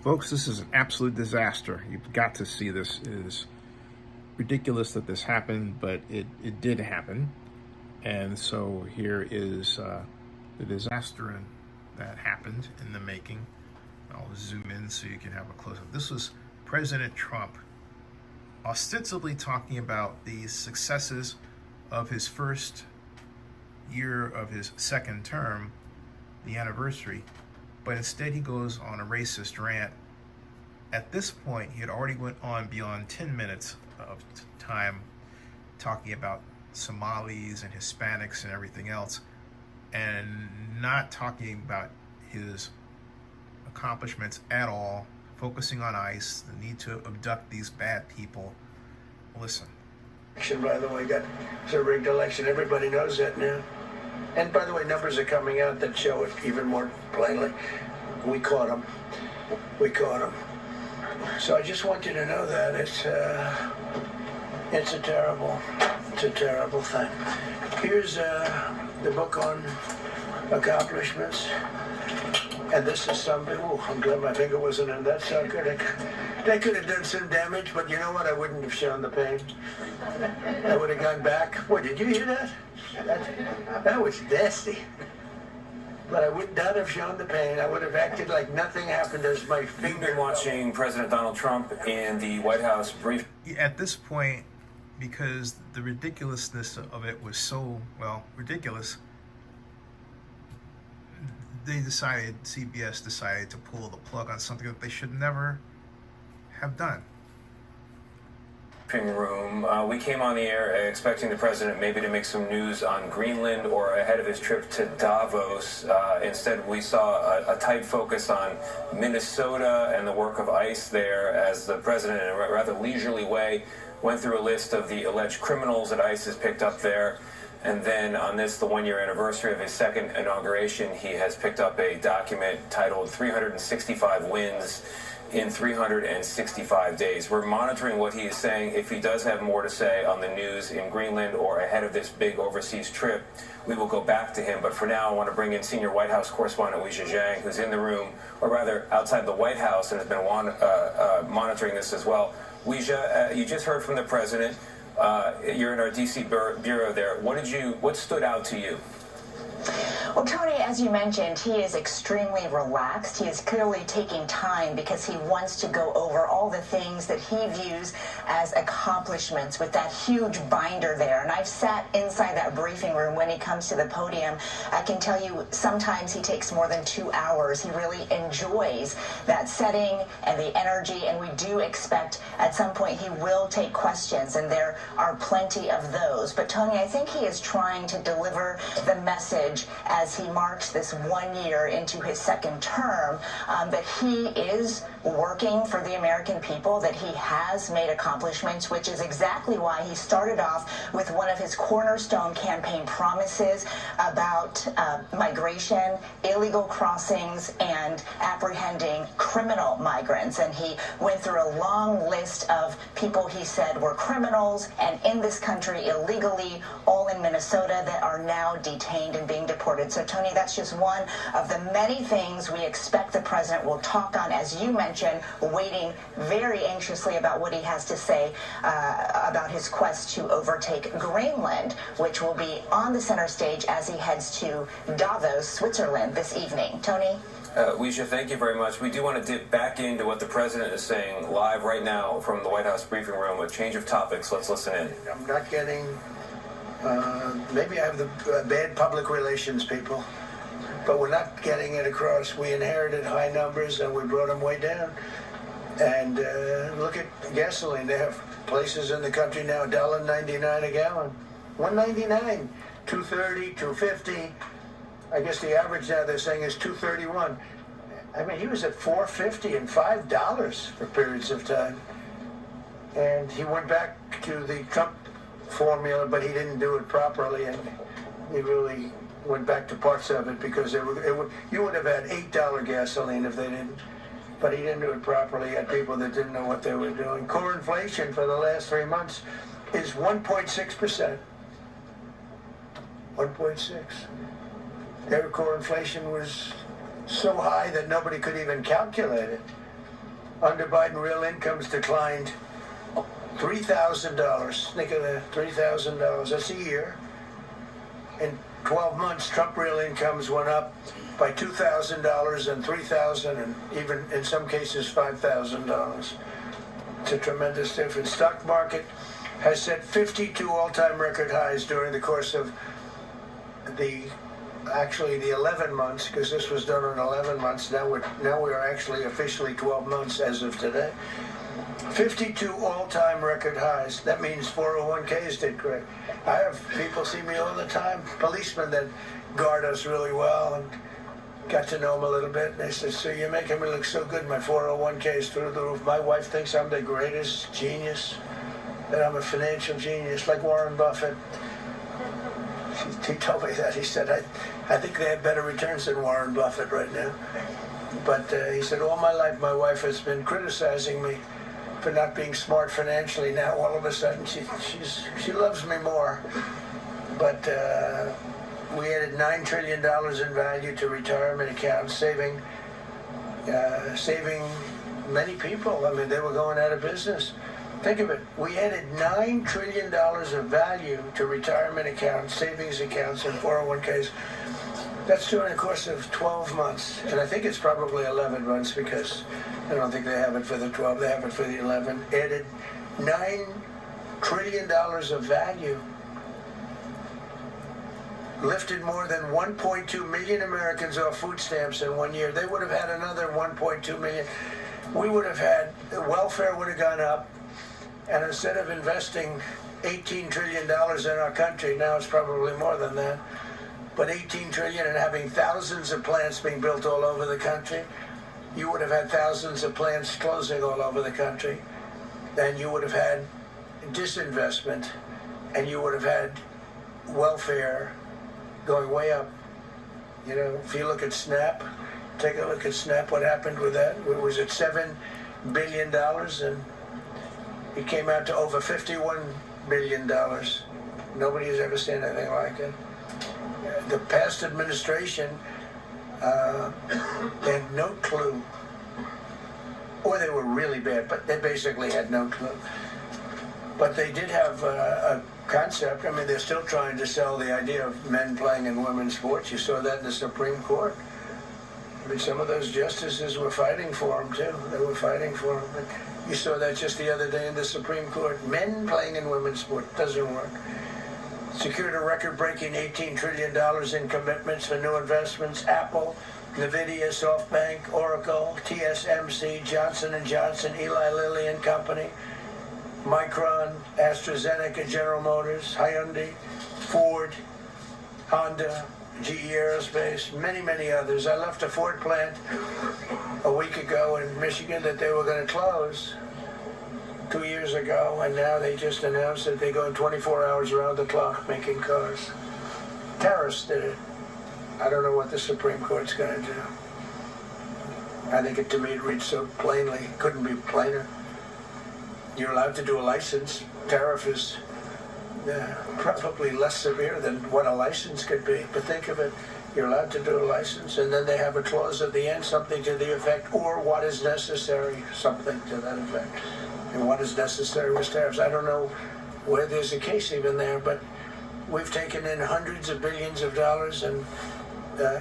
Folks, this is an absolute disaster. You've got to see this. It is ridiculous that this happened, but it did happen. And so here is the disaster that happened in the making. I'll zoom in so you can have a close-up. This was President Trump ostensibly talking about the successes of his first year of his second term, the anniversary, but instead he goes on a racist rant. At this point, he had already went on beyond 10 minutes of time talking about Somalis and Hispanics and everything else, and not talking about his accomplishments at all, focusing on ICE, the need to abduct these bad people. Listen. By the way, it's a rigged election. Everybody knows that now. And by the way, numbers are coming out that show it even more plainly. We caught them. We caught them. So I just want you to know that it's a terrible thing. Here's the book on accomplishments. And this is something, I'm glad my finger wasn't in that sucker. That could have done some damage, but you know what? I wouldn't have shown the pain. I would have gone back. What, did you hear that? That was nasty. But I would not have shown the pain. I would have acted like nothing happened as my finger. You've been watching President Donald Trump in the White House brief. At this point, because the ridiculousness of it was so, ridiculous, CBS decided to pull the plug on something that they should never have done. Room. We came on the air expecting the president maybe to make some news on Greenland or ahead of his trip to Davos. Instead, we saw a tight focus on Minnesota and the work of ICE there as the president, in a rather leisurely way, went through a list of the alleged criminals that ICE has picked up there. And then on this, the one-year anniversary of his second inauguration, he has picked up a document titled 365 Wins in 365 days. We're monitoring what he is saying. If he does have more to say on the news in Greenland or ahead of this big overseas trip, we will go back to him. But for now, I want to bring in senior White House correspondent Weijia Jiang, who's in the room, or rather outside the White House, and has been monitoring this as well. Weijia, you just heard from the president. You're in our D.C. bureau there. What stood out to you? Well, Tony, as you mentioned, he is extremely relaxed. He is clearly taking time because he wants to go over all the things that he views as accomplishments with that huge binder there. And I've sat inside that briefing room when he comes to the podium. I can tell you sometimes he takes more than 2 hours. He really enjoys that setting and the energy, and we do expect at some point he will take questions, and there are plenty of those. But, Tony, I think he is trying to deliver the message as he marks this 1 year into his second term, that he is working for the American people, that he has made accomplishments, which is exactly why he started off with one of his cornerstone campaign promises about migration, illegal crossings, and apprehending criminal migrants. And he went through a long list of people he said were criminals and in this country illegally, all in Minnesota, that are now detained and being deported. So, Tony, that's just one of the many things we expect the president will talk on, as you mentioned, waiting very anxiously about what he has to say about his quest to overtake Greenland, which will be on the center stage as he heads to Davos, Switzerland this evening. Tony? Weijia, thank you very much. We do want to dip back into what the president is saying live right now from the White House briefing room. A change of topics. Let's listen in. I'm not getting... maybe I have the bad public relations people, but we're not getting it across. We inherited high numbers and we brought them way down. And look at gasoline. They have places in the country now $1.99 a gallon. $1.99, $2.30, $2.50. I guess the average now they're saying is $2.31. I mean, he was at $4.50 and $5 for periods of time. And he went back to the Trump formula, but he didn't do it properly, and he really went back to parts of it because you would have had $8 gasoline if they didn't. But he didn't do it properly. He had people that didn't know what they were doing. Core inflation for the last 3 months is 1.6%. 1.6. Their core inflation was so high that nobody could even calculate it. Under Biden, real incomes declined $3,000. Think of that, $3,000. That's a year. In 12 months, Trump real incomes went up by $2,000 and $3,000 and even in some cases $5,000. It's a tremendous difference. Stock market has set 52 all-time record highs during the course of the 11 months, because this was done on 11 months. Now we are actually officially 12 months as of today. 52 all-time record highs. That means 401ks did great. I have people see me all the time, policemen that guard us really well, and got to know them a little bit. And they said, "So you're making me look so good. My 401ks through the roof. My wife thinks I'm the greatest genius, that I'm a financial genius, like Warren Buffett." He told me that. He said, I think they have better returns than Warren Buffett right now. But he said, all my life my wife has been criticizing me for not being smart financially. Now all of a sudden she loves me more. But we added $9 trillion in value to retirement accounts, saving many people. I mean, they were going out of business. Think of it. We added $9 trillion of value to retirement accounts, savings accounts, and 401ks. That's during the course of 12 months. And I think it's probably 11 months, because I don't think they have it for the 12. They have it for the 11. Added $9 trillion of value. Lifted more than 1.2 million Americans off food stamps in 1 year. They would have had another 1.2 million. We would have had, welfare would have gone up. And instead of investing $18 trillion in our country, now it's probably more than that, but $18 trillion, and having thousands of plants being built all over the country, you would have had thousands of plants closing all over the country. Then you would have had disinvestment, and you would have had welfare going way up. You know, if you look at SNAP, take a look at SNAP, what happened with that? It was at $7 billion, and it came out to over $51 billion. Nobody has ever seen anything like it. The past administration had no clue, or they were really bad, but they basically had no clue. But they did have a concept. I mean, they're still trying to sell the idea of men playing in women's sports. You saw that in the Supreme Court. I mean, some of those justices were fighting for them, too. They were fighting for them. But you saw that just the other day in the Supreme Court. Men playing in women's sport doesn't work. Secured a record-breaking $18 trillion in commitments for new investments. Apple, NVIDIA, SoftBank, Oracle, TSMC, Johnson & Johnson, Eli Lilly and Company, Micron, AstraZeneca, General Motors, Hyundai, Ford, Honda, GE Aerospace, many, many others. I left a Ford plant a week ago in Michigan that they were going to close 2 years ago, and now they just announced that they're going 24 hours around the clock making cars. Tariffs did it. I don't know what the Supreme Court's going to do. I think to me it reads so plainly, couldn't be plainer. You're allowed to do a license. Tariff is probably less severe than what a license could be. But think of it, you're allowed to do a license, and then they have a clause at the end, something to the effect, or what is necessary, something to that effect. And what is necessary with tariffs? I don't know where there's a case even there, but we've taken in hundreds of billions of dollars, and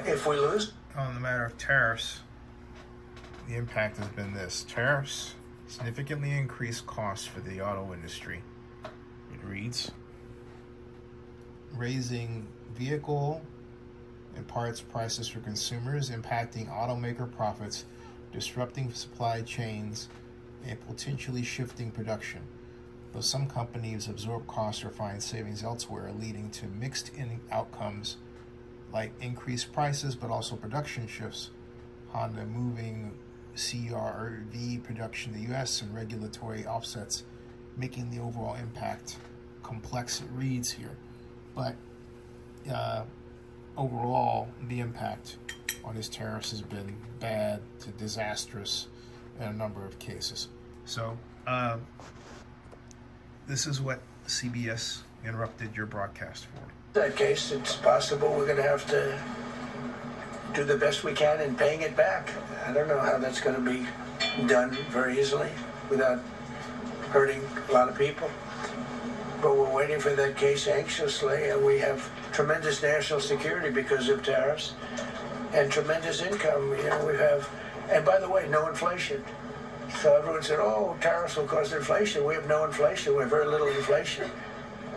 if we lose... On the matter of tariffs, the impact has been this. Tariffs significantly increase costs for the auto industry. It reads, raising vehicle and parts prices for consumers, impacting automaker profits, disrupting supply chains, and potentially shifting production. Though some companies absorb costs or find savings elsewhere, leading to mixed outcomes like increased prices but also production shifts, Honda moving CR-V production in the U.S. and regulatory offsets, making the overall impact complex, it reads here. But overall, the impact on his tariffs has been bad to disastrous in a number of cases. So this is what CBS interrupted your broadcast for. In that case, it's possible we're going to have to do the best we can in paying it back. I don't know how that's going to be done very easily without hurting a lot of people. But we're waiting for that case anxiously, and we have tremendous national security because of tariffs and tremendous income. We have, and by the way, no inflation. So everyone said, oh, tariffs will cause inflation. We have no inflation. We have very little inflation.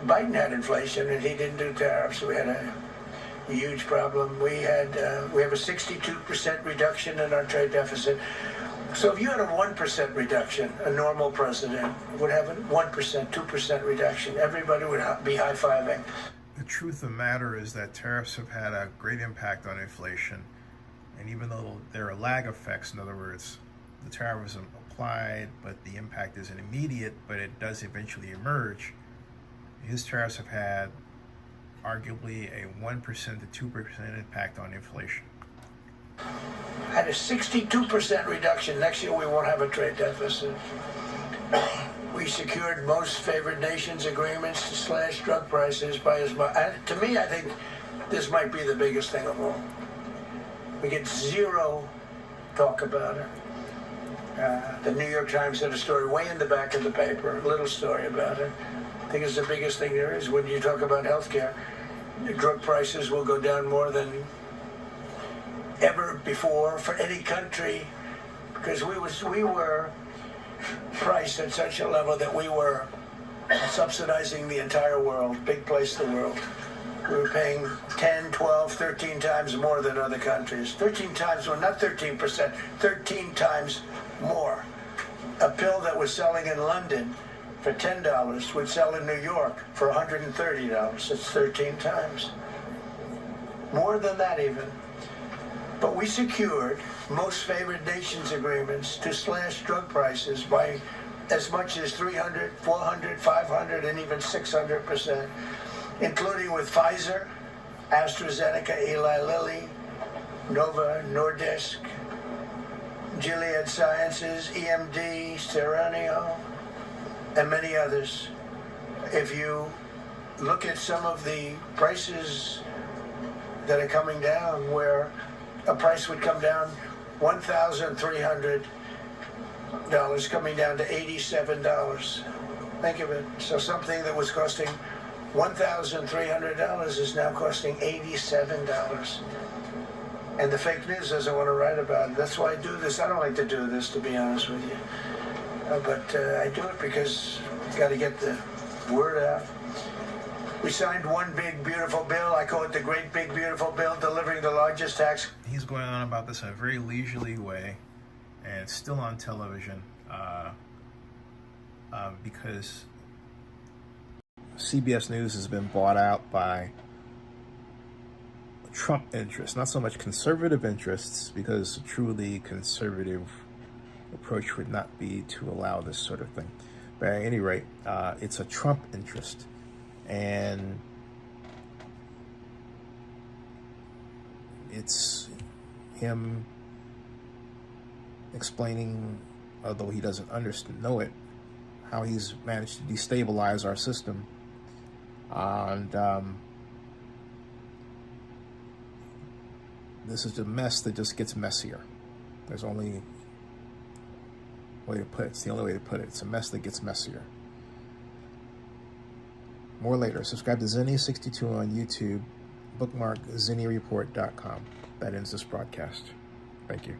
Biden had inflation, and he didn't do tariffs. We had a huge problem. We have a 62% reduction in our trade deficit. So if you had a 1% reduction, a normal president would have a 1%, 2% reduction. Everybody would be high-fiving. The truth of the matter is that tariffs have had a great impact on inflation. And even though there are lag effects, in other words, the tariff isn't applied, but the impact isn't immediate, but it does eventually emerge, his tariffs have had arguably a 1% to 2% impact on inflation. At a 62% reduction, next year we won't have a trade deficit. We secured most favored nations agreements to slash drug prices by as much. To me, I think this might be the biggest thing of all. We get zero talk about it. The New York Times had a story way in the back of the paper, a little story about it. I think it's the biggest thing there is. When you talk about healthcare, drug prices will go down more than ever before for any country, because we were priced at such a level that we were subsidizing the entire world, big place in the world. We were paying 10, 12, 13 times more than other countries. 13 times, well, not 13%, 13 times more. A pill that was selling in London for $10 would sell in New York for $130. It's 13 times. More than that even. But we secured most favored nations agreements to slash drug prices by as much as 300, 400, 500, and even 600%, including with Pfizer, AstraZeneca, Eli Lilly, Nova Nordisk, Gilead Sciences, EMD, Serenio, and many others. If you look at some of the prices that are coming down, where a price would come down $1,300 coming down to $87. Think of it. So something that was costing $1,300 is now costing $87. And the fake news doesn't want to write about it. That's why I do this. I don't like to do this, to be honest with you. But I do it because you've got to get the word out. We signed one big, beautiful bill. I call it the Great Big Beautiful Bill, delivering the largest tax. He's going on about this in a very leisurely way, and it's still on television because CBS News has been bought out by Trump interests, not so much conservative interests, because a truly conservative approach would not be to allow this sort of thing. But at any rate, it's a Trump interest. And it's him explaining, although he doesn't know it, how he's managed to destabilize our system. And this is a mess that just gets messier. There's only way to put it. It's the only way to put it. It's a mess that gets messier. More later. Subscribe to Zinni62 on YouTube. Bookmark ZinniReport.com. That ends this broadcast. Thank you.